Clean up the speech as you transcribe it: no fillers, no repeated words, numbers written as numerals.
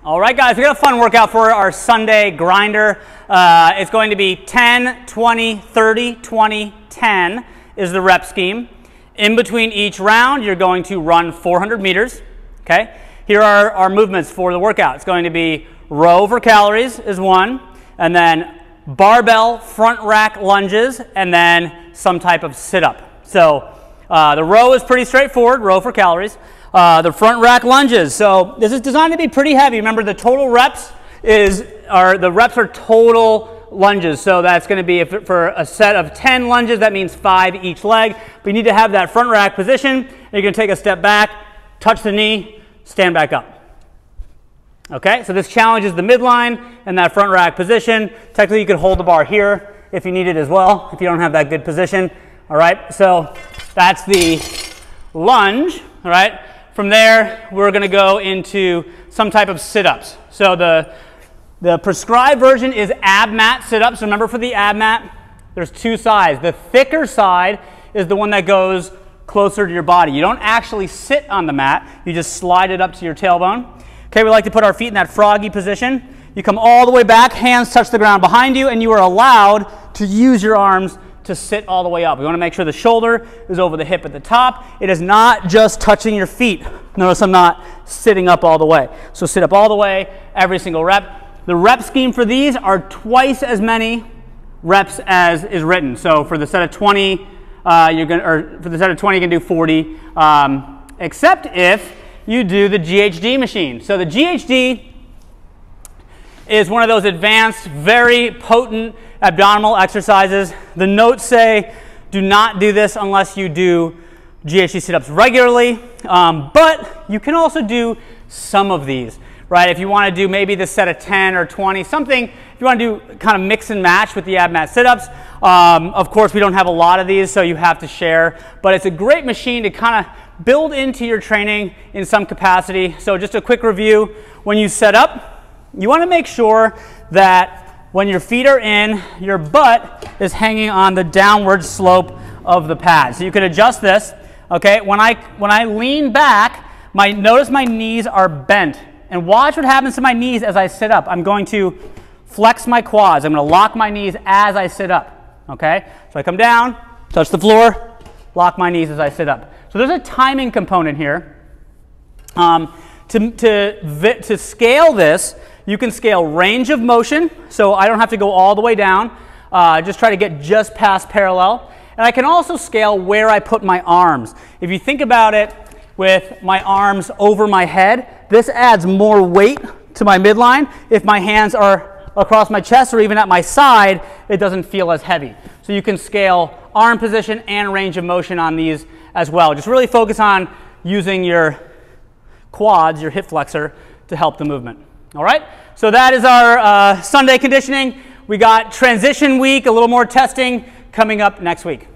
All right, guys, we got a fun workout for our Sunday grinder. It's going to be 10, 20, 30, 20, 10 is the rep scheme. In between each round, you're going to run 400 meters, okay? Here are our movements for the workout. It's going to be row for calories is one, and then barbell front rack lunges, and then some type of sit-up. So the row is pretty straightforward, row for calories. The front rack lunges. So this is designed to be pretty heavy. Remember, the total reps are total lunges. So that's going to be for a set of 10 lunges. That means 5 each leg. But you need to have that front rack position. And you're going to take a step back, touch the knee, stand back up. Okay. So this challenges the midline and that front rack position. Technically, you could hold the bar here if you need it as well. If you don't have that good position. All right. So that's the lunge. All right. From there, we're going to go into some type of sit-ups. So the prescribed version is ab mat sit-ups. Remember, for the ab mat, there's two sides. The thicker side is the one that goes closer to your body. You don't actually sit on the mat. You just slide it up to your tailbone. Okay, we like to put our feet in that froggy position. You come all the way back, hands touch the ground behind you, and you are allowed to use your arms to sit all the way up. We want to make sure the shoulder is over the hip at the top. It is not just touching your feet. Notice I'm not sitting up all the way. So sit up all the way, every single rep. The rep scheme for these are twice as many reps as is written. So for the set of 20, you can do 40, except if you do the GHD machine. So the GHD is one of those advanced, very potent abdominal exercises. The notes say do not do this unless you do GHD sit-ups regularly, but you can also do some of these, right? If you want to do maybe the set of 10 or 20, something, if you want to do kind of mix and match with the ab mat sit-ups. Of course, we don't have a lot of these, so you have to share, but it's a great machine to kind of build into your training in some capacity. So just a quick review. When you set up, you want to make sure that when your feet are in, your butt is hanging on the downward slope of the pad. So you can adjust this. Okay, when I lean back, notice my knees are bent. And watch what happens to my knees as I sit up. I'm going to flex my quads. I'm going to lock my knees as I sit up. Okay, so I come down, touch the floor, lock my knees as I sit up. So there's a timing component here. To scale this, you can scale range of motion, so I don't have to go all the way down. Just try to get just past parallel. And I can also scale where I put my arms. If you think about it with my arms over my head, this adds more weight to my midline. If my hands are across my chest or even at my side, it doesn't feel as heavy. So you can scale arm position and range of motion on these as well. Just really focus on using your quads, your hip flexor, to help the movement. All right, so that is our Sunday conditioning. We got transition week, a little more testing coming up next week.